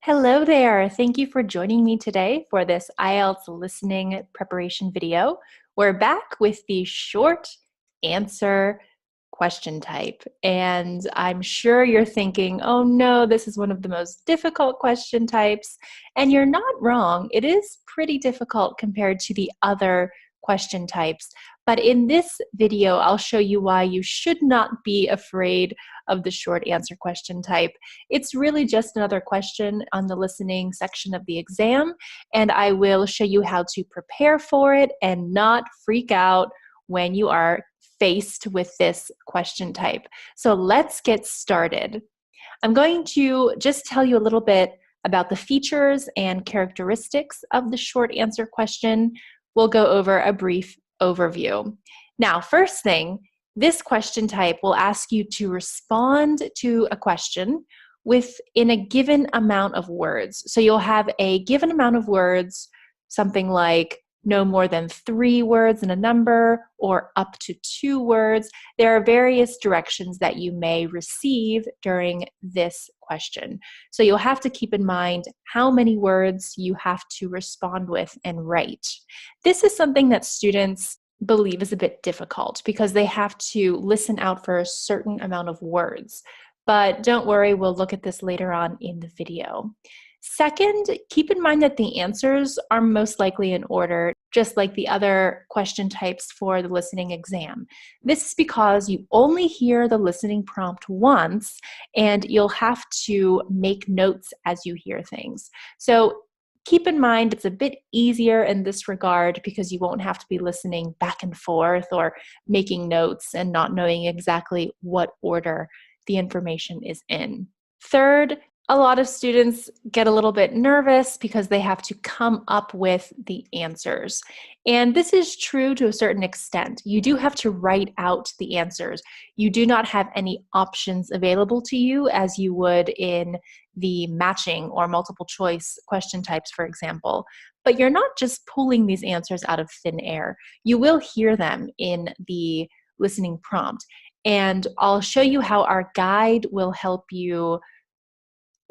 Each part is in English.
Hello there. Thank you for joining me today for this IELTS listening preparation video. We're back with the short answer question type. And I'm sure you're thinking, oh no, this is one of the most difficult question types. And you're not wrong. It is pretty difficult compared to the other question types. But in this video, I'll show you why you should not be afraid of the short answer question type. It's really just another question on the listening section of the exam, and I will show you how to prepare for it and not freak out when you are faced with this question type. So let's get started. I'm going to just tell you a little bit about the features and characteristics of the short answer question. We'll go over a brief overview. Now, first thing, this question type will ask you to respond to a question within a given amount of words. So you'll have a given amount of words, something like no more than 3 words in a number or up to 2 words. There are various directions that you may receive during this question. So you'll have to keep in mind how many words you have to respond with and write. This is something that students believe is a bit difficult because they have to listen out for a certain amount of words. But don't worry, we'll look at this later on in the video. Second, keep in mind that the answers are most likely in order, just like the other question types for the listening exam. This is because you only hear the listening prompt once, and you'll have to make notes as you hear things. So keep in mind it's a bit easier in this regard because you won't have to be listening back and forth or making notes and not knowing exactly what order the information is in. Third, a lot of students get a little bit nervous because they have to come up with the answers. And this is true to a certain extent. You do have to write out the answers. You do not have any options available to you as you would in the matching or multiple choice question types, for example. But you're not just pulling these answers out of thin air. You will hear them in the listening prompt. And I'll show you how our guide will help you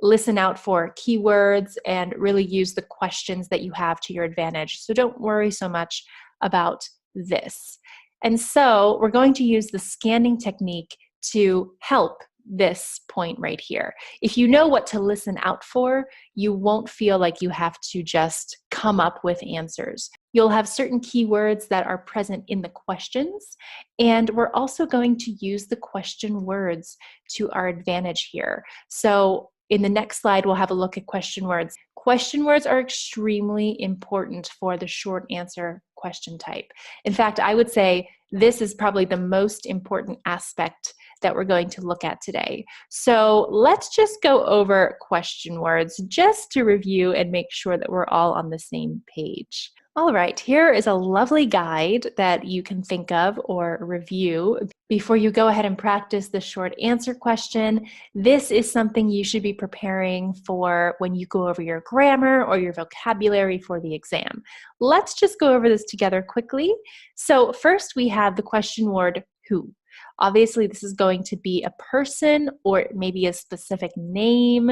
listen out for keywords and really use the questions that you have to your advantage. So don't worry so much about this. And so we're going to use the scanning technique to help this point right here. If you know what to listen out for, you won't feel like you have to just come up with answers. You'll have certain keywords that are present in the questions, and we're also going to use the question words to our advantage here. So in the next slide, we'll have a look at question words. Question words are extremely important for the short answer question type. In fact, I would say this is probably the most important aspect that we're going to look at today. So let's just go over question words just to review and make sure that we're all on the same page. All right, here is a lovely guide that you can think of or review before you go ahead and practice the short answer question. This is something you should be preparing for when you go over your grammar or your vocabulary for the exam. Let's just go over this together quickly. So first we have the question word who. Obviously, this is going to be a person or maybe a specific name.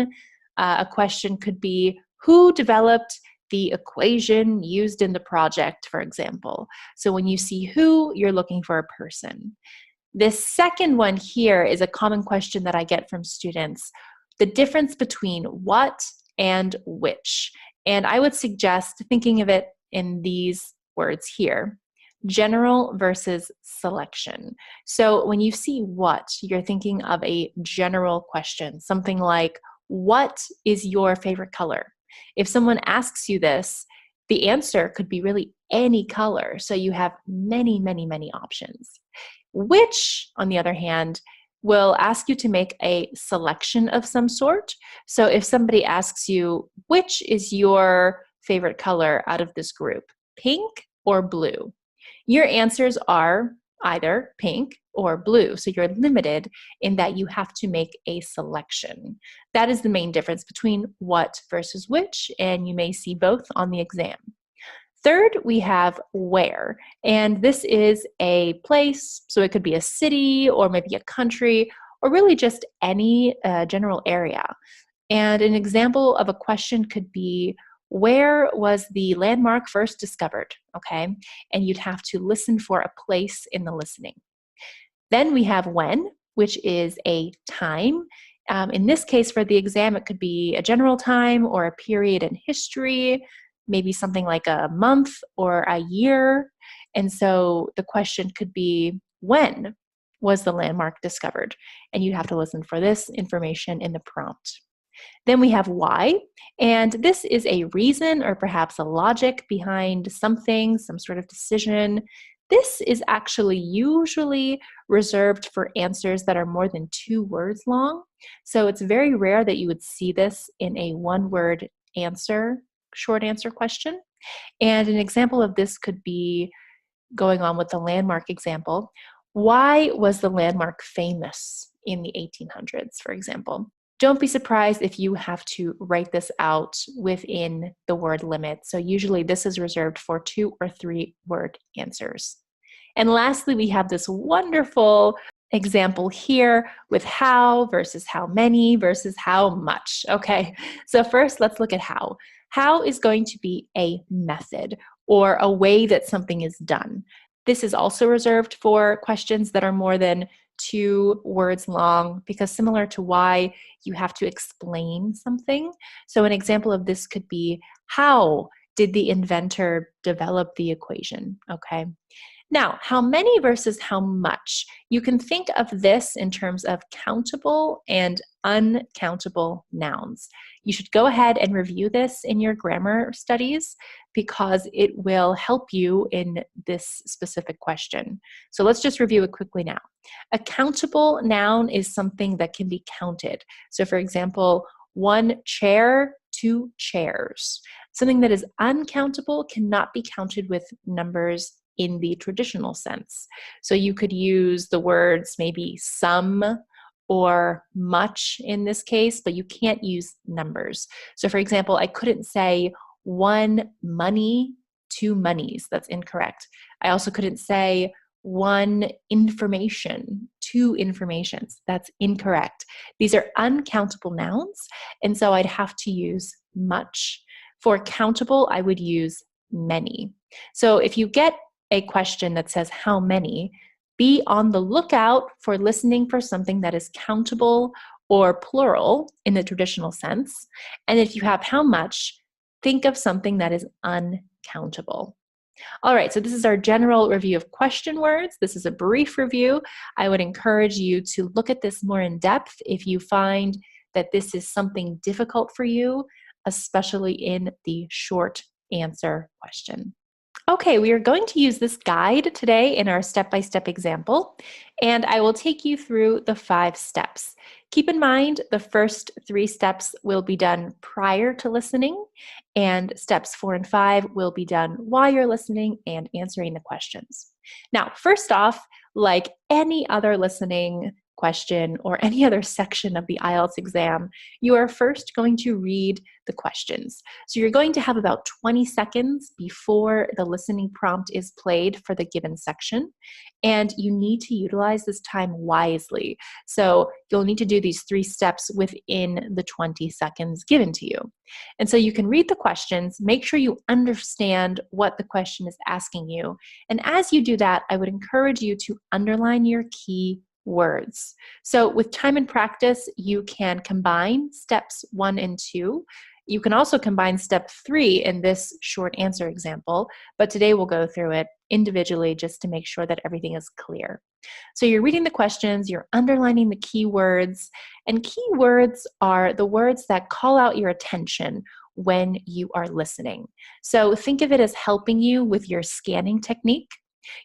A question could be, who developed the equation used in the project, for example. So when you see who, you're looking for a person. This second one here is a common question that I get from students, the difference between what and which. And I would suggest thinking of it in these words here. General versus selection. So when you see what, you're thinking of a general question, something like, what is your favorite color? If someone asks you this, the answer could be really any color. So you have many, many, many options. Which, on the other hand, will ask you to make a selection of some sort. So if somebody asks you, which is your favorite color out of this group, pink or blue? Your answers are either pink or blue. So you're limited in that you have to make a selection. That is the main difference between what versus which, and you may see both on the exam. Third, we have where, and this is a place, so it could be a city or maybe a country or really just any general area. And an example of a question could be, where was the landmark first discovered? Okay, and you'd have to listen for a place in the listening. Then we have when, which is a time. In this case, for the exam, it could be a general time or a period in history, maybe something like a month or a year. And so the question could be, when was the landmark discovered? And you'd have to listen for this information in the prompt. Then we have why, and this is a reason or perhaps a logic behind something, some sort of decision. This is actually usually reserved for answers that are more than 2 words long. So it's very rare that you would see this in a one-word answer, short answer question. And an example of this could be, going on with the landmark example, why was the landmark famous in the 1800s, for example? Don't be surprised if you have to write this out within the word limit. So usually this is reserved for 2 or 3 word answers. And lastly, we have this wonderful example here with how versus how many versus how much. Okay, so first let's look at how. How is going to be a method or a way that something is done. This is also reserved for questions that are more than 2 words long, because similar to why, you have to explain something. So an example of this could be, how did the inventor develop the equation? Okay. Now, how many versus how much? You can think of this in terms of countable and uncountable nouns. You should go ahead and review this in your grammar studies because it will help you in this specific question. So let's just review it quickly now. A countable noun is something that can be counted. So for example, 1 chair, 2 chairs. Something that is uncountable cannot be counted with numbers in the traditional sense. So you could use the words maybe some or much in this case, but you can't use numbers. So for example, I couldn't say 1 money, 2 monies. That's incorrect. I also couldn't say 1 information, 2 informations. That's incorrect. These are uncountable nouns, and so I'd have to use much. For countable, I would use many. So if you get a question that says how many, be on the lookout for listening for something that is countable or plural in the traditional sense. And if you have how much, think of something that is uncountable. All right, so this is our general review of question words. This is a brief review. I would encourage you to look at this more in depth if you find that this is something difficult for you, especially in the short answer question. Okay, we are going to use this guide today in our step-by-step example, and I will take you through the 5 steps. Keep in mind the first 3 steps will be done prior to listening, and steps 4 and 5 will be done while you're listening and answering the questions. Now, first off, like any other listening question or any other section of the IELTS exam, you are first going to read the questions. So you're going to have about 20 seconds before the listening prompt is played for the given section, and you need to utilize this time wisely. So you'll need to do these 3 steps within the 20 seconds given to you. And so you can read the questions, make sure you understand what the question is asking you, and as you do that, I would encourage you to underline your key words. So with time and practice, you can combine steps 1 and 2. You can also combine step 3 in this short answer example, but today we'll go through it individually just to make sure that everything is clear. So you're reading the questions, you're underlining the key words, and key words are the words that call out your attention when you are listening. So think of it as helping you with your scanning technique.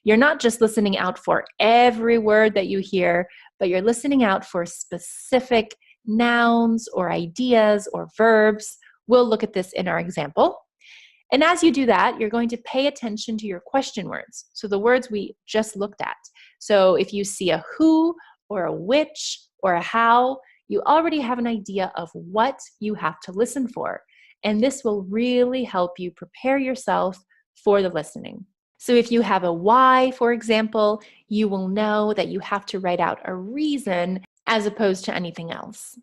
You're not just listening out for every word that you hear, but you're listening out for specific nouns or ideas or verbs. We'll look at this in our example. And as you do that, you're going to pay attention to your question words. So the words we just looked at. So if you see a who or a which or a how, you already have an idea of what you have to listen for. And this will really help you prepare yourself for the listening. So if you have a why, for example, you will know that you have to write out a reason as opposed to anything else.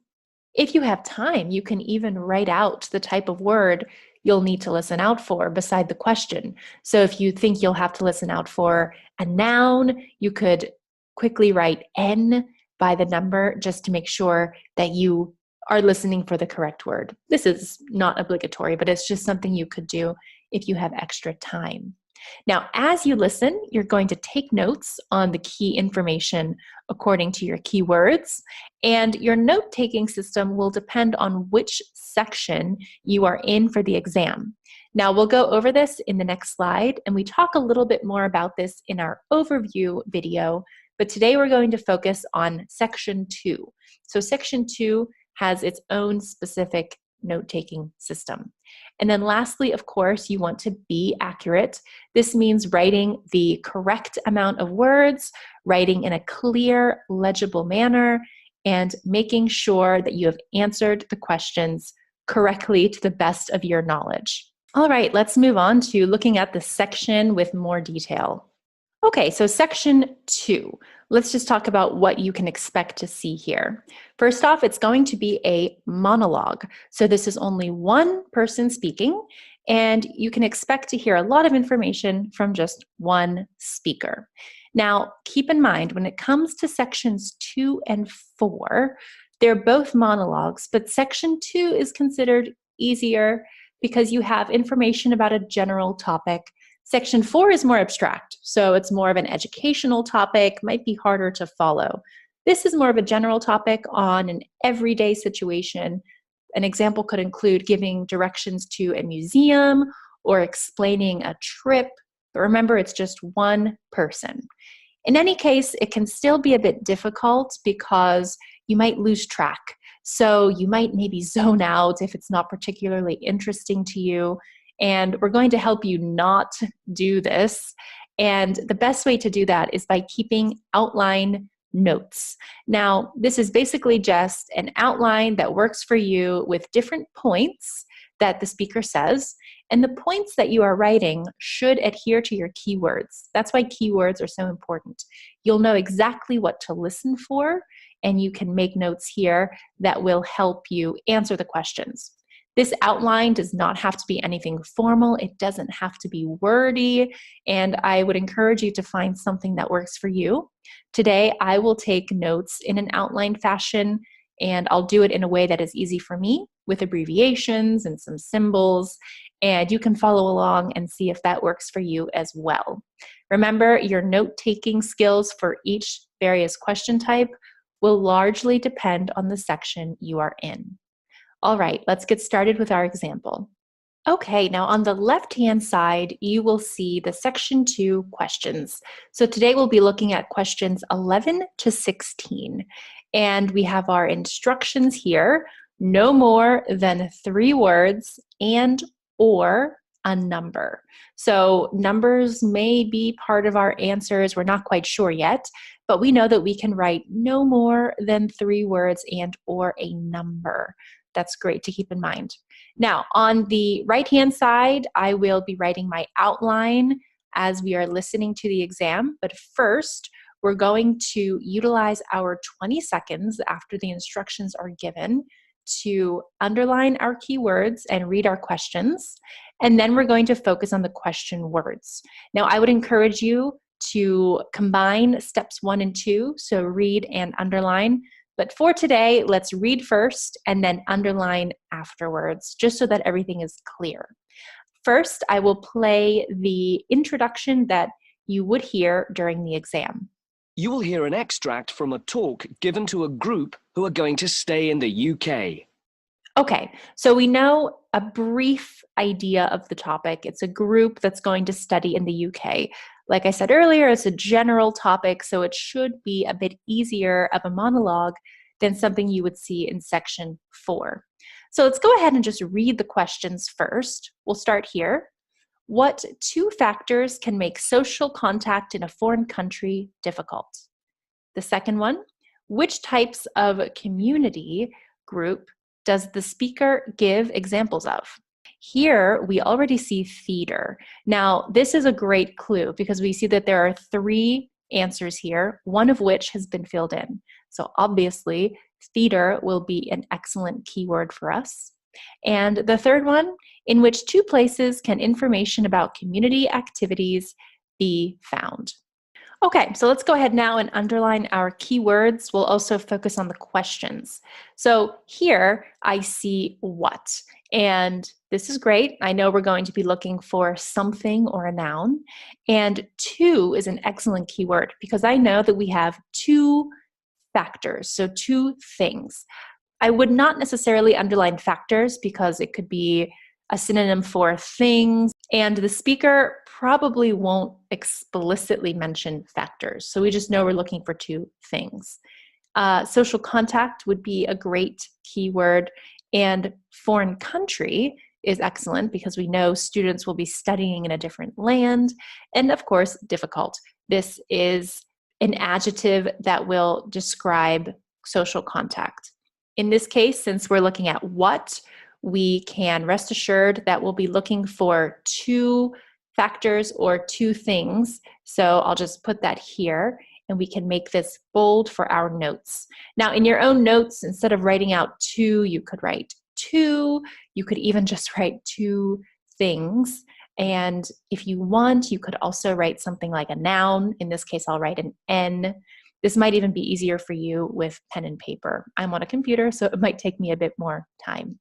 If you have time, you can even write out the type of word you'll need to listen out for beside the question. So if you think you'll have to listen out for a noun, you could quickly write N by the number just to make sure that you are listening for the correct word. This is not obligatory, but it's just something you could do if you have extra time. Now, as you listen, you're going to take notes on the key information according to your keywords, and your note-taking system will depend on which section you are in for the exam. Now, we'll go over this in the next slide, and we talk a little bit more about this in our overview video, but today we're going to focus on section 2. So section 2 has its own specific note-taking system. And then lastly, of course, you want to be accurate. This means writing the correct amount of words, writing in a clear, legible manner, and making sure that you have answered the questions correctly to the best of your knowledge. All right, let's move on to looking at the section with more detail. Okay, so section 2. Let's just talk about what you can expect to see here. First off, it's going to be a monologue. So this is only one person speaking, and you can expect to hear a lot of information from just one speaker. Now, keep in mind, when it comes to sections 2 and 4, they're both monologues, but section 2 is considered easier because you have information about a general topic. Section 4 is more abstract, so it's more of an educational topic, might be harder to follow. This is more of a general topic on an everyday situation. An example could include giving directions to a museum or explaining a trip, but remember, it's just one person. In any case, it can still be a bit difficult because you might lose track. So you might maybe zone out if it's not particularly interesting to you. And we're going to help you not do this. And the best way to do that is by keeping outline notes. Now, this is basically just an outline that works for you with different points that the speaker says. And the points that you are writing should adhere to your keywords. That's why keywords are so important. You'll know exactly what to listen for, and you can make notes here that will help you answer the questions. This outline does not have to be anything formal. It doesn't have to be wordy, and I would encourage you to find something that works for you. Today, I will take notes in an outline fashion, and I'll do it in a way that is easy for me with abbreviations and some symbols, and you can follow along and see if that works for you as well. Remember, your note-taking skills for each various question type will largely depend on the section you are in. All right, let's get started with our example. Okay, now on the left-hand side, you will see the section 2 questions. So today we'll be looking at questions 11 to 16. And we have our instructions here: no more than 3 words and or a number. So numbers may be part of our answers. We're not quite sure yet, but we know that we can write no more than 3 words and or a number. That's great to keep in mind. Now, on the right-hand side, I will be writing my outline as we are listening to the exam. But first, we're going to utilize our 20 seconds after the instructions are given to underline our keywords and read our questions. And then we're going to focus on the question words. Now, I would encourage you to combine steps 1 and 2, so read and underline. But for today, let's read first and then underline afterwards, just so that everything is clear. First, I will play the introduction that you would hear during the exam. You will hear an extract from a talk given to a group who are going to stay in the UK. Okay, so we know a brief idea of the topic. It's a group that's going to study in the UK. Like I said earlier, it's a general topic, so it should be a bit easier of a monologue than something you would see in section 4. So let's go ahead and just read the questions first. We'll start here. What 2 factors can make social contact in a foreign country difficult? The second one, which types of community group does the speaker give examples of? Here, we already see theater. Now, this is a great clue because we see that there are 3 answers here, one of which has been filled in. So obviously, theater will be an excellent keyword for us. And the third one, in which two places can information about community activities be found? Okay, so let's go ahead now and underline our keywords. We'll also focus on the questions. So here I see what, and this is great. I know we're going to be looking for something or a noun, and two is an excellent keyword because I know that we have two factors, so two things. I would not necessarily underline factors because it could be a synonym for things, and the speaker probably won't explicitly mention factors. So we just know we're looking for two things. Social contact would be a great keyword, and foreign country is excellent because we know students will be studying in a different land, and of course, difficult. This is an adjective that will describe social contact. In this case, since we're looking at what, we can rest assured that we'll be looking for two factors or two things. So I'll just put that here and we can make this bold for our notes. Now in your own notes, instead of writing out two, you could write two. You could even just write two things. And if you want, you could also write something like a noun. In this case, I'll write an N. This might even be easier for you with pen and paper. I'm on a computer, so it might take me a bit more time.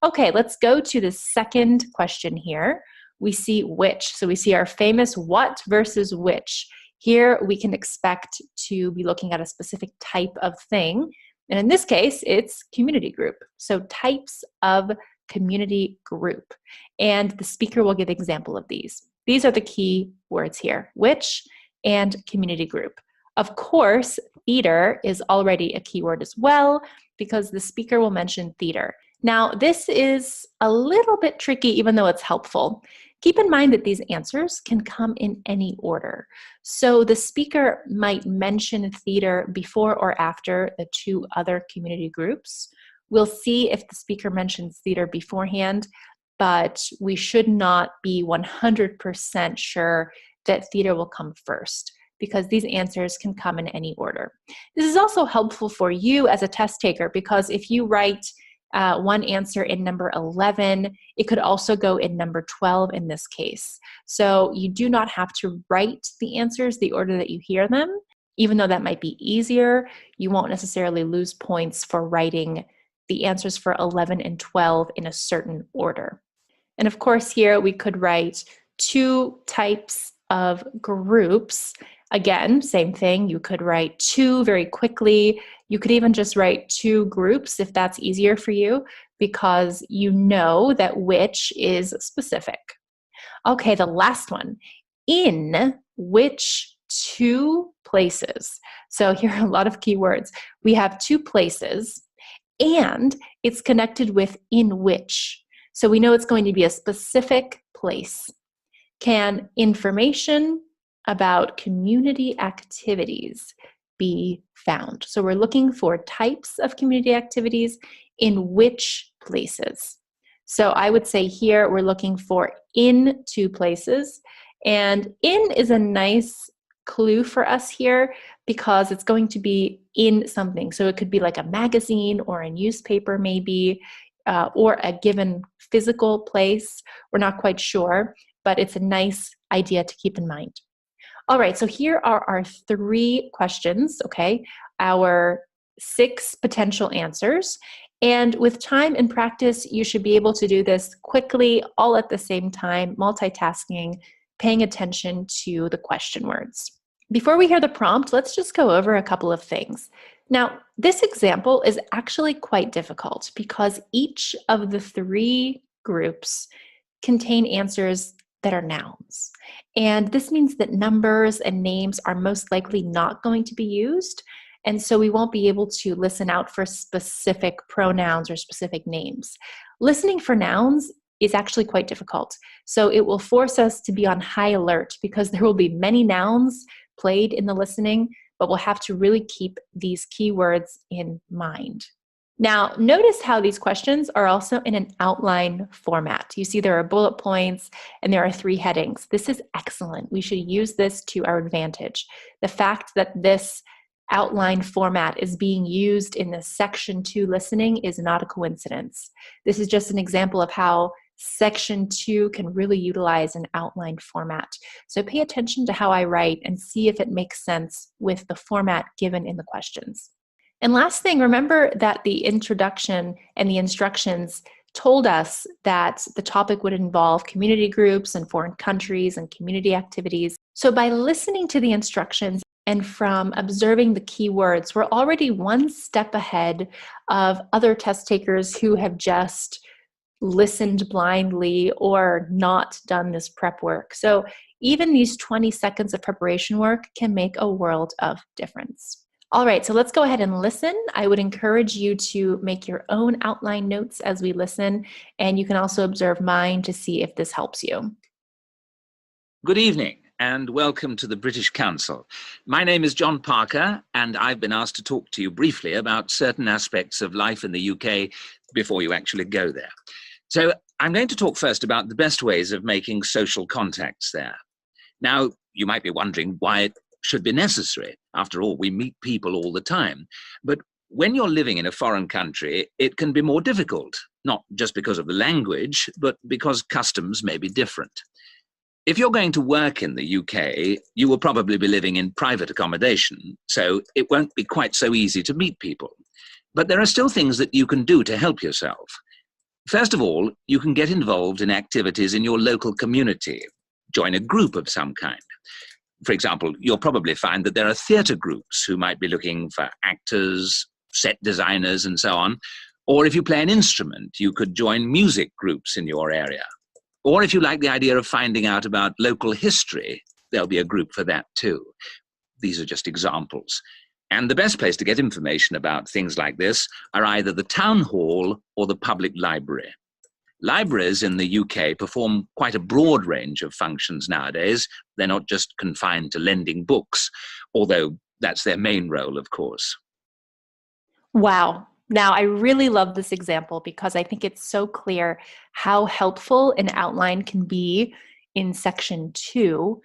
Okay, let's go to the second question here. We see which. So we see our famous what versus which. Here we can expect to be looking at a specific type of thing. And in this case, it's community group. So types of community group. And the speaker will give an example of these. These are the key words here, which and community group. Of course, theater is already a keyword as well because the speaker will mention theater. Now, this is a little bit tricky, even though it's helpful. Keep in mind that these answers can come in any order. So the speaker might mention theater before or after the two other community groups. We'll see if the speaker mentions theater beforehand, but we should not be 100% sure that theater will come first, because these answers can come in any order. This is also helpful for you as a test taker, because if you write one answer in number 11, it could also go in number 12 in this case. So you do not have to write the answers the order that you hear them. Even though that might be easier, you won't necessarily lose points for writing the answers for 11 and 12 in a certain order. And of course, here we could write two types of groups. Again, same thing. You could write two very quickly. You could even just write two groups if that's easier for you, because you know that which is specific. Okay, the last one. In which two places? So here are a lot of keywords. We have two places, and it's connected with in which. So we know it's going to be a specific place. Can information about community activities be found? So we're looking for types of community activities in which places. So I would say here we're looking for in two places, and in is a nice clue for us here because it's going to be in something. So it could be like a magazine or a newspaper maybe, or a given physical place. We're not quite sure, but it's a nice idea to keep in mind. All right, so here are our three questions, okay? Our 6 potential answers. And with time and practice, you should be able to do this quickly, all at the same time, multitasking, paying attention to the question words. Before we hear the prompt, let's just go over a couple of things. Now, this example is actually quite difficult because each of the 3 groups contain answers that are nouns. And this means that numbers and names are most likely not going to be used. And so we won't be able to listen out for specific pronouns or specific names. Listening for nouns is actually quite difficult. So it will force us to be on high alert because there will be many nouns played in the listening, but we'll have to really keep these keywords in mind. Now, notice how these questions are also in an outline format. You see there are bullet points and there are 3 headings. This is excellent. We should use this to our advantage. The fact that this outline format is being used in the Section 2 listening is not a coincidence. This is just an example of how Section 2 can really utilize an outline format. So pay attention to how I write and see if it makes sense with the format given in the questions. And last thing, remember that the introduction and the instructions told us that the topic would involve community groups and foreign countries and community activities. So by listening to the instructions and from observing the keywords, we're already one step ahead of other test takers who have just listened blindly or not done this prep work. So even these 20 seconds of preparation work can make a world of difference. All right, so let's go ahead and listen. I would encourage you to make your own outline notes as we listen, and you can also observe mine to see if this helps you. Good evening and welcome to the British Council. My name is John Parker and I've been asked to talk to you briefly about certain aspects of life in the UK before you actually go there. So I'm going to talk first about the best ways of making social contacts there. Now, you might be wondering why it should be necessary. After all, we meet people all the time. But when you're living in a foreign country, it can be more difficult, not just because of the language, but because customs may be different. If you're going to work in the UK, you will probably be living in private accommodation, so it won't be quite so easy to meet people. But there are still things that you can do to help yourself. First of all, you can get involved in activities in your local community. Join a group of some kind. For example, you'll probably find that there are theatre groups who might be looking for actors, set designers, and so on. Or if you play an instrument, you could join music groups in your area. Or if you like the idea of finding out about local history, there'll be a group for that too. These are just examples. And the best place to get information about things like this are either the town hall or the public library. Libraries in the UK perform quite a broad range of functions nowadays. They're not just confined to lending books, although that's their main role, of course. Wow. Now, I really love this example because I think it's so clear how helpful an outline can be in Section 2.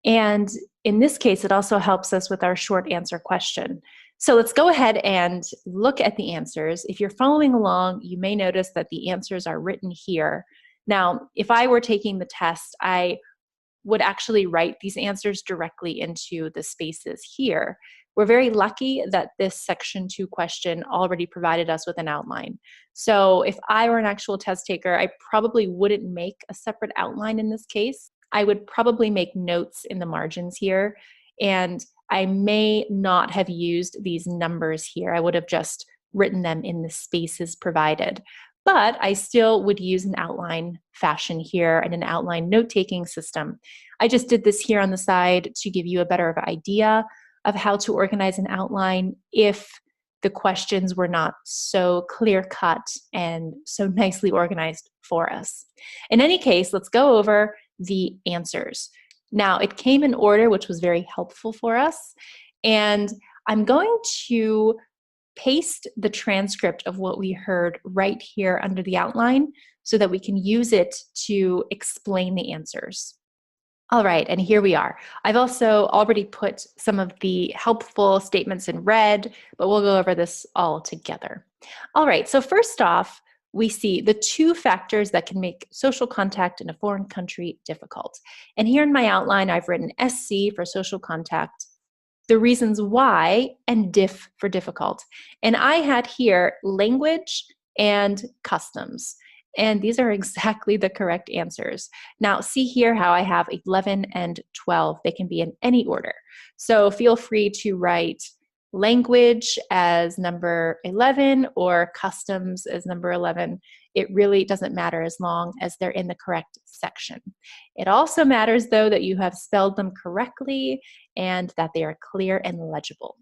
And in this case, it also helps us with our short answer question. So let's go ahead and look at the answers. If you're following along, you may notice that the answers are written here. Now, if I were taking the test, I would actually write these answers directly into the spaces here. We're very lucky that this Section 2 question already provided us with an outline. So if I were an actual test taker, I probably wouldn't make a separate outline in this case. I would probably make notes in the margins here, and I may not have used these numbers here. I would have just written them in the spaces provided. But I still would use an outline fashion here and an outline note-taking system. I just did this here on the side to give you a better idea of how to organize an outline if the questions were not so clear-cut and so nicely organized for us. In any case, let's go over the answers. Now, it came in order, which was very helpful for us, and I'm going to paste the transcript of what we heard right here under the outline so that we can use it to explain the answers. All right, and here we are. I've also already put some of the helpful statements in red, but we'll go over this all together. All right, so first off, we see the two factors that can make social contact in a foreign country difficult. And here in my outline, I've written SC for social contact, the reasons why, and diff for difficult. And I had here language and customs. And these are exactly the correct answers. Now, see here how I have 11 and 12. They can be in any order. So feel free to write language as number 11 or customs as number 11. It really doesn't matter as long as they're in the correct section. It also matters, though, that you have spelled them correctly and that they are clear and legible.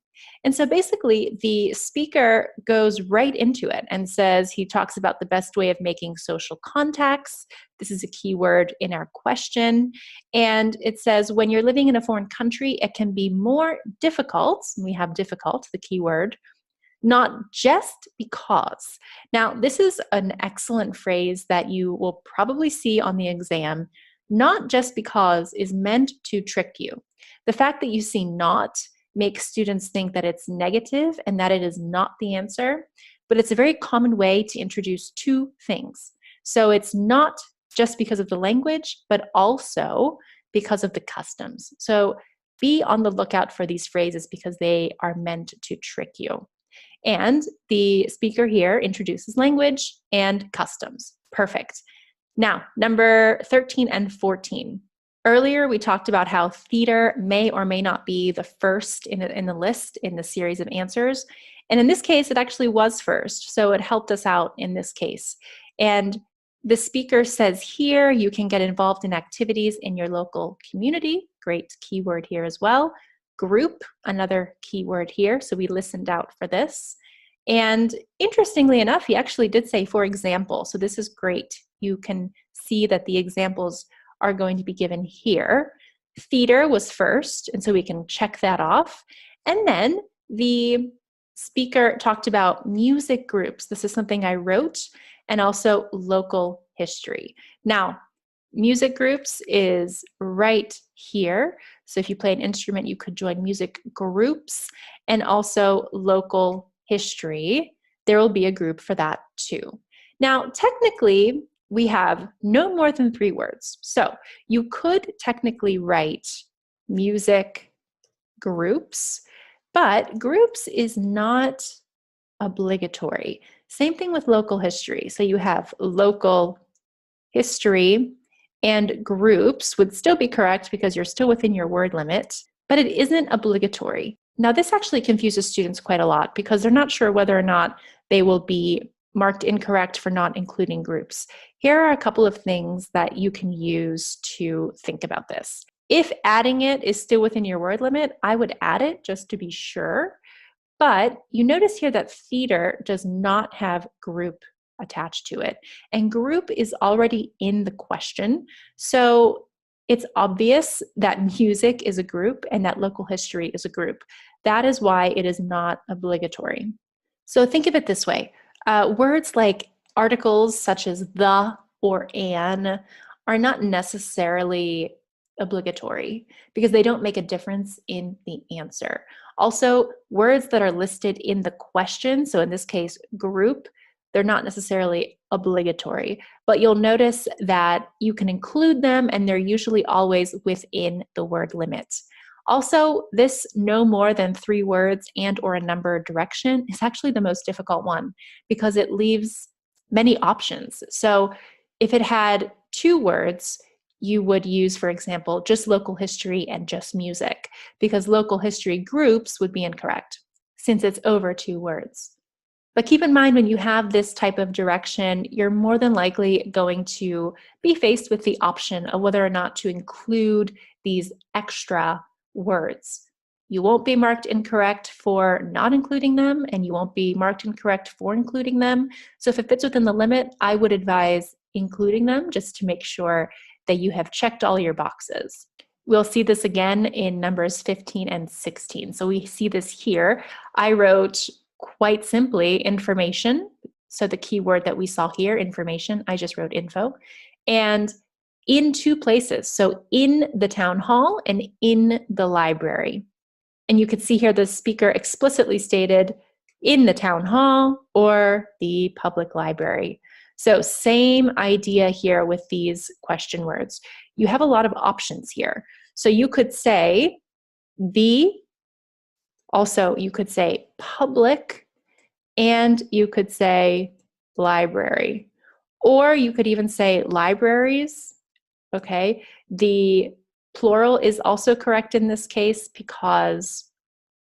And so basically, the speaker goes right into it and says he talks about the best way of making social contacts. This is a key word in our question. And it says when you're living in a foreign country, it can be more difficult. We have difficult, the key word, not just because. Now, this is an excellent phrase that you will probably see on the exam. Not just because is meant to trick you. The fact that you see not makes students think that it's negative and that it is not the answer, but it's a very common way to introduce two things. So it's not just because of the language, but also because of the customs. So be on the lookout for these phrases because they are meant to trick you. And the speaker here introduces language and customs. Perfect. Now, number 13 and 14. Earlier, we talked about how theater may or may not be the first in the list in the series of answers. And in this case, it actually was first. So it helped us out in this case. And the speaker says here, you can get involved in activities in your local community. Great keyword here as well. Group, another keyword here. So we listened out for this. And interestingly enough, he actually did say, for example. So this is great. You can see that the examples are going to be given here. Theater was first, and so we can check that off. And then the speaker talked about music groups. This is something I wrote, and also local history. Now, music groups is right here. So if you play an instrument, you could join music groups, and also local history. There will be a group for that too. Now, technically, we have no more than 3 words. So you could technically write music groups, but groups is not obligatory. Same thing with local history. So you have local history and groups would still be correct because you're still within your word limit, but it isn't obligatory. Now, this actually confuses students quite a lot because they're not sure whether or not they will be marked incorrect for not including groups. Here are a couple of things that you can use to think about this. If adding it is still within your word limit, I would add it just to be sure. But you notice here that theater does not have group attached to it. And group is already in the question. So it's obvious that music is a group and that local history is a group. That is why it is not obligatory. So think of it this way. Words like articles such as the or an are not necessarily obligatory because they don't make a difference in the answer. Also, words that are listed in the question, so in this case, group, they're not necessarily obligatory, but you'll notice that you can include them and they're usually always within the word limit. Also, this no more than 3 words and or a number direction is actually the most difficult one because it leaves many options. So if it had 2 words, you would use, for example, just local history and just music because local history groups would be incorrect since it's over 2 words. But keep in mind when you have this type of direction, you're more than likely going to be faced with the option of whether or not to include these extra words. You won't be marked incorrect for not including them, and you won't be marked incorrect for including them. So if it fits within the limit, I would advise including them just to make sure that you have checked all your boxes. We'll see this again in numbers 15 and 16. So we see this here. I wrote quite simply information. So the keyword that we saw here, information, I just wrote info. And in 2 places, so in the town hall and in the library. And you could see here the speaker explicitly stated in the town hall or the public library. So same idea here with these question words. You have a lot of options here. So you could say the, also you could say public, and you could say library. Or you could even say libraries, okay? The plural is also correct in this case because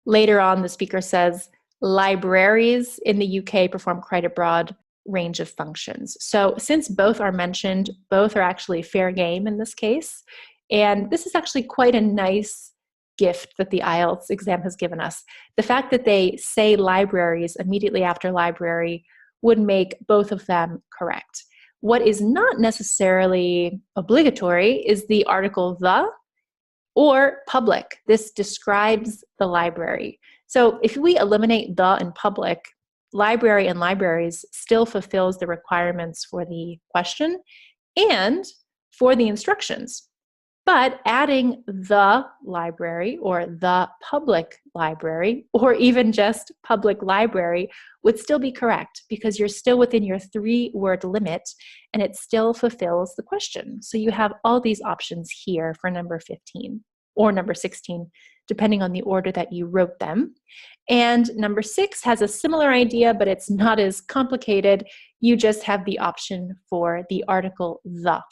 later on the speaker says libraries in the UK perform quite a broad range of functions. So since both are mentioned, both are actually fair game in this case. And this is actually quite a nice gift that the IELTS exam has given us. The fact that they say libraries immediately after library would make both of them correct. What is not necessarily obligatory is the article the or public. This describes the library. So if we eliminate the and public, library and libraries still fulfills the requirements for the question and for the instructions. But adding the library or the public library or even just public library would still be correct because you're still within your 3-word limit and it still fulfills the question. So you have all these options here for number 15 or number 16, depending on the order that you wrote them. And number 6 has a similar idea, but it's not as complicated. You just have the option for the article the.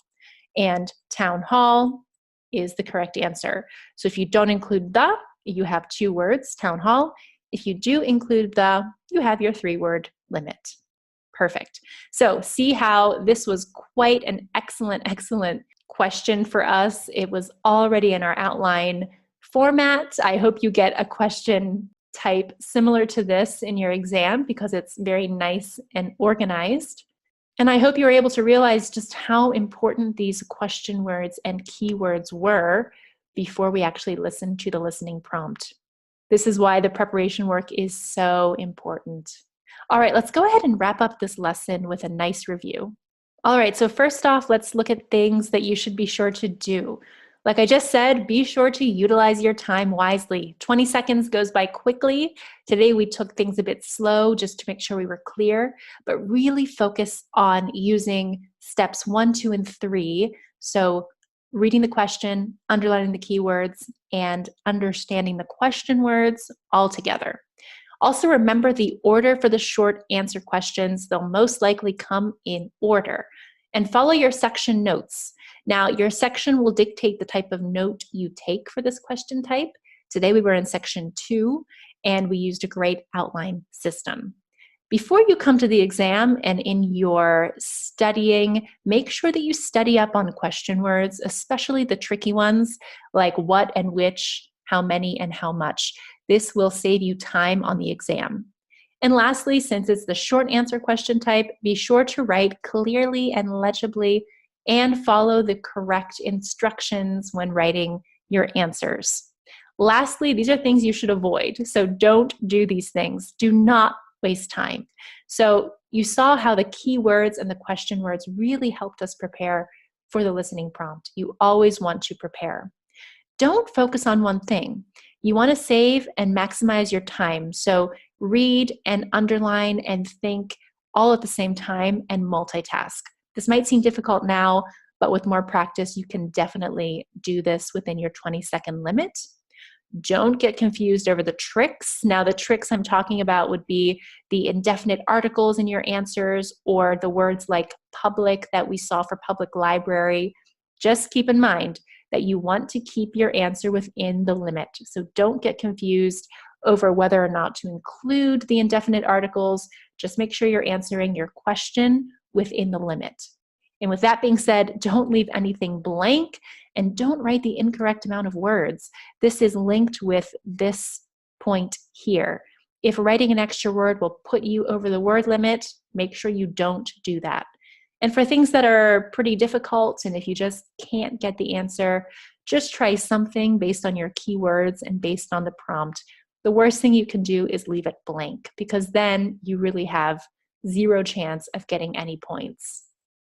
And town hall is the correct answer. So if you don't include the, you have 2 words, town hall. If you do include the, you have your 3-word limit. Perfect. So see how this was quite an excellent question for us. It was already in our outline format. I hope you get a question type similar to this in your exam because it's very nice and organized. And I hope you were able to realize just how important these question words and keywords were before we actually listened to the listening prompt. This is why the preparation work is so important. All right, let's go ahead and wrap up this lesson with a nice review. All right, so first off, let's look at things that you should be sure to do. Like I just said, be sure to utilize your time wisely. 20 seconds goes by quickly. Today we took things a bit slow just to make sure we were clear, but really focus on using steps 1, 2, and 3. So reading the question, underlining the keywords, and understanding the question words all together. Also remember the order for the short answer questions. They'll most likely come in order. And follow your section notes. Now, your section will dictate the type of note you take for this question type. Today we were in section 2, and we used a great outline system. Before you come to the exam and in your studying, make sure that you study up on question words, especially the tricky ones like what and which, how many, and how much. This will save you time on the exam. And lastly, since it's the short answer question type, be sure to write clearly and legibly and follow the correct instructions when writing your answers. Lastly, these are things you should avoid. So don't do these things. Do not waste time. So you saw how the keywords and the question words really helped us prepare for the listening prompt. You always want to prepare. Don't focus on one thing. You want to save and maximize your time. So read and underline and think all at the same time and multitask. This might seem difficult now, but with more practice, you can definitely do this within your 20-second limit. Don't get confused over the tricks. Now, the tricks I'm talking about would be the indefinite articles in your answers or the words like public that we saw for public library. Just keep in mind that you want to keep your answer within the limit. So don't get confused over whether or not to include the indefinite articles. Just make sure you're answering your question within the limit. And with that being said, don't leave anything blank and don't write the incorrect amount of words. This is linked with this point here. If writing an extra word will put you over the word limit, make sure you don't do that. And for things that are pretty difficult, and if you just can't get the answer, just try something based on your keywords and based on the prompt. The worst thing you can do is leave it blank because then you really have 0 chance of getting any points.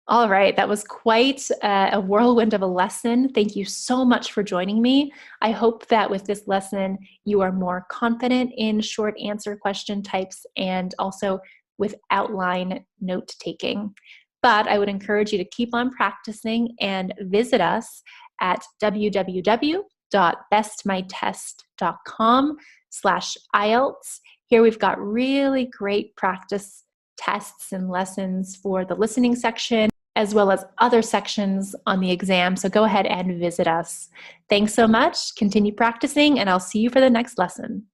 All right, that was quite a whirlwind of a lesson. Thank you so much for joining me. I hope that with this lesson, you are more confident in short answer question types and also with outline note taking. But I would encourage you to keep on practicing and visit us at www.bestmytest.com/IELTS. Here we've got really great practice tests and lessons for the listening section, as well as other sections on the exam. So go ahead and visit us. Thanks so much. Continue practicing, and I'll see you for the next lesson.